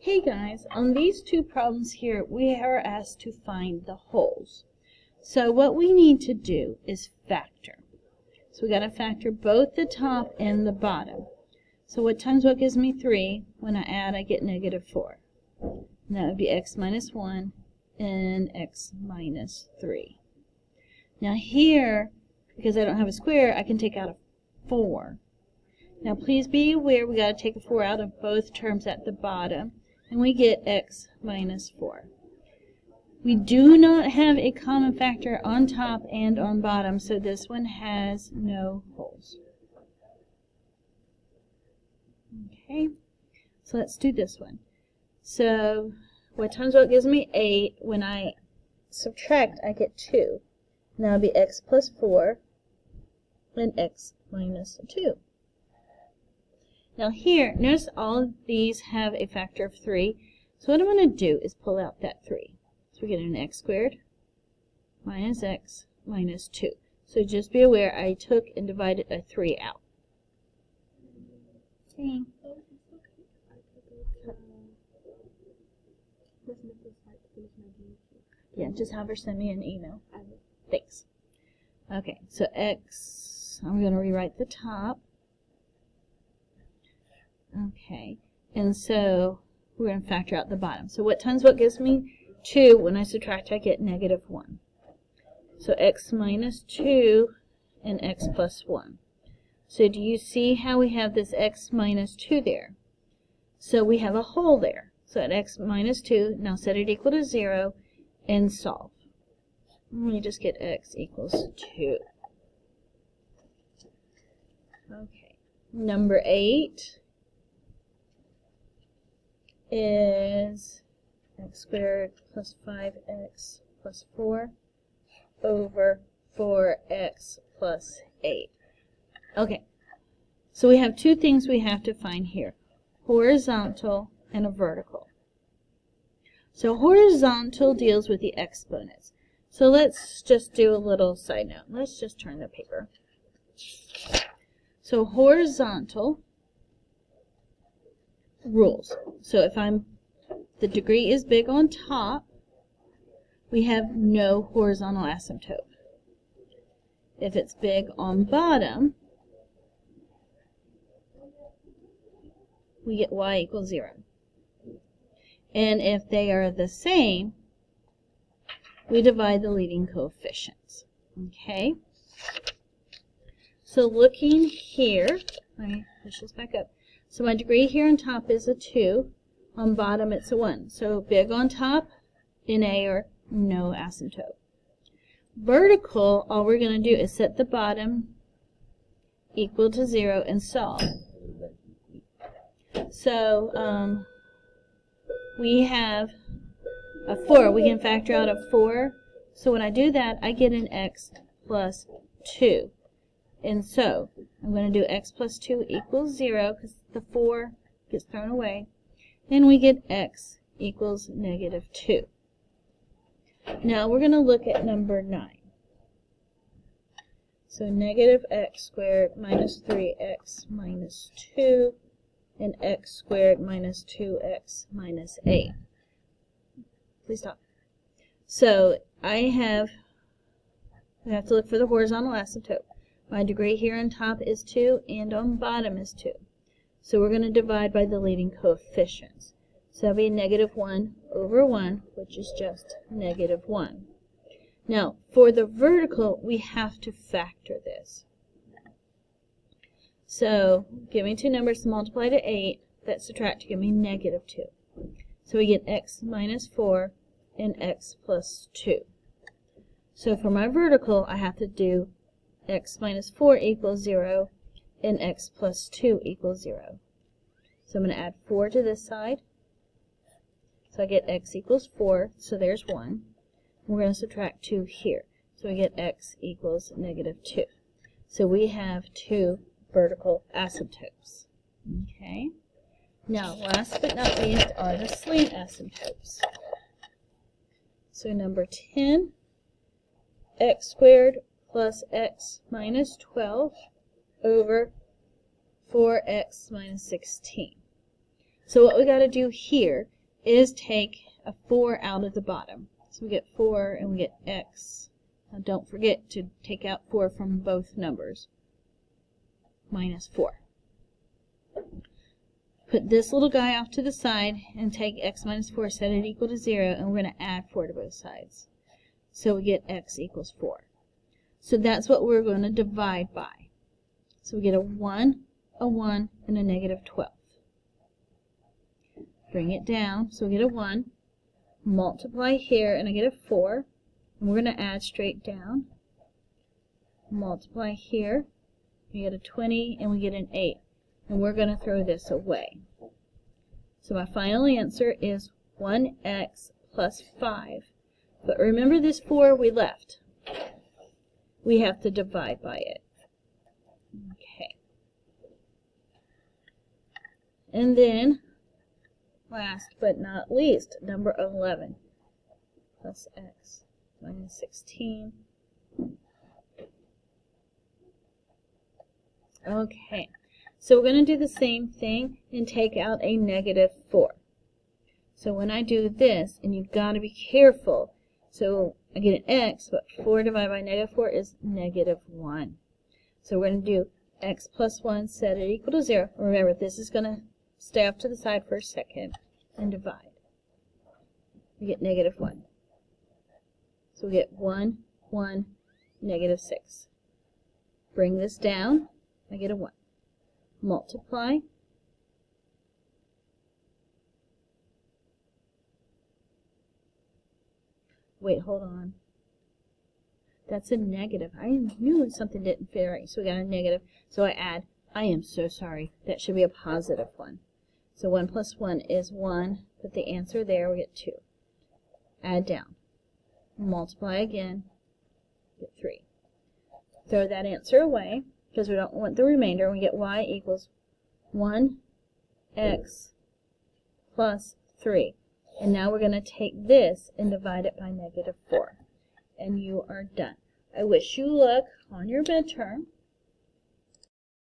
Hey guys, on these two problems here, we are asked to find the wholes. So what we need to do is factor. So we got to factor both the top and the bottom. So what times what gives me 3? When I add, I get negative 4. And that would be x minus 1 and x minus 3. Now here, because I don't have a square, I can take out a 4. Now please be aware we got to take a 4 out of both terms at the bottom, and we get x minus 4. We do not have a common factor on top and on bottom, so this one has no wholes. Okay, so let's do this one. So what times what gives me 8? When I subtract, I get 2. Now it'll be x plus 4 and x minus 2. Now here, notice all of these have a factor of 3. So what I'm going to do is pull out that 3. So we get an x squared minus x minus 2. So just be aware I took and divided a 3 out. Okay. Yeah, just have her send me an email. Thanks. Okay, so x, I'm going to rewrite the top. Okay, and so we're going to factor out the bottom. So what times what gives me 2? When I subtract, I get negative 1. So x minus 2 and x plus 1. So do you see how we have this x minus 2 there? So we have a whole there. So at x minus 2, now set it equal to 0 and solve. And we just get x equals 2. Okay, number 8 is x squared plus 5x plus 4 over 4x plus 8. Okay, so we have two things we have to find here, horizontal and a vertical. So horizontal deals with the exponents. So let's just do a little side note. Let's just turn the paper. So horizontal rules. So if the degree is big on top, we have no horizontal asymptote. If it's big on bottom, we get y equals 0. And if they are the same, we divide the leading coefficients. Okay? So looking here, let me push this back up. So my degree here on top is a 2. On bottom it's a 1. So big on top, NA or no asymptote. Vertical, all we're going to do is set the bottom equal to 0 and solve. So we have a 4. We can factor out a 4. So when I do that, I get an x plus 2. And so I'm going to do x plus 2 equals 0 because the 4 gets thrown away. And we get x equals negative 2. Now we're going to look at number 9. So negative x squared minus 3x minus 2 and x squared minus 2x minus 8. Please stop. So I have to look for the horizontal asymptote. My degree here on top is 2 and on bottom is 2. So we're going to divide by the leading coefficients. So that'll be negative 1 over 1, which is just negative 1. Now, for the vertical, we have to factor this. So, give me two numbers to multiply to 8, that subtract to give me negative 2. So we get x minus 4 and x plus 2. So for my vertical, I have to do x minus 4 equals 0 and x plus 2 equals 0. So I'm going to add 4 to this side. So I get x equals 4, so there's 1. We're going to subtract 2 here. So we get x equals negative 2. So we have two vertical asymptotes. Okay. Now, last but not least are the slant asymptotes. So number 10, x squared plus x minus 12 over 4x minus 16. So what we got to do here is take a 4 out of the bottom. So we get 4 and we get x. Now don't forget to take out 4 from both numbers. Minus 4. Put this little guy off to the side and take x minus 4, set it equal to 0, and we're going to add 4 to both sides. So we get x equals 4. So that's what we're going to divide by. So we get a 1, and a negative 12. Bring it down, so we get a 1. Multiply here, and I get a 4. And we're going to add straight down. Multiply here, we get a 20, and we get an 8. And we're going to throw this away. So my final answer is 1x plus 5. But remember this 4 we left. We have to divide by it. Okay. And then, last but not least, number 11. Plus x minus 16. Okay. So we're going to do the same thing and take out a negative 4. So when I do this, and you've got to be careful, so I get an x, but 4 divided by negative 4 is negative 1. So we're going to do x plus 1, set it equal to 0. Remember, this is going to stay off to the side for a second and divide. We get negative 1. So we get 1, 1, negative 6. Bring this down, I get a 1. Multiply. Wait, hold on. That's a negative. I knew something didn't fit right, so we got a negative. So I add, I am so sorry. That should be a positive 1. So 1 plus 1 is 1. Put the answer there, we get 2. Add down. Multiply again, get 3. Throw that answer away, because we don't want the remainder. We get y equals 1x plus 3. And now we're going to take this and divide it by negative 4. And you are done. I wish you luck on your midterm.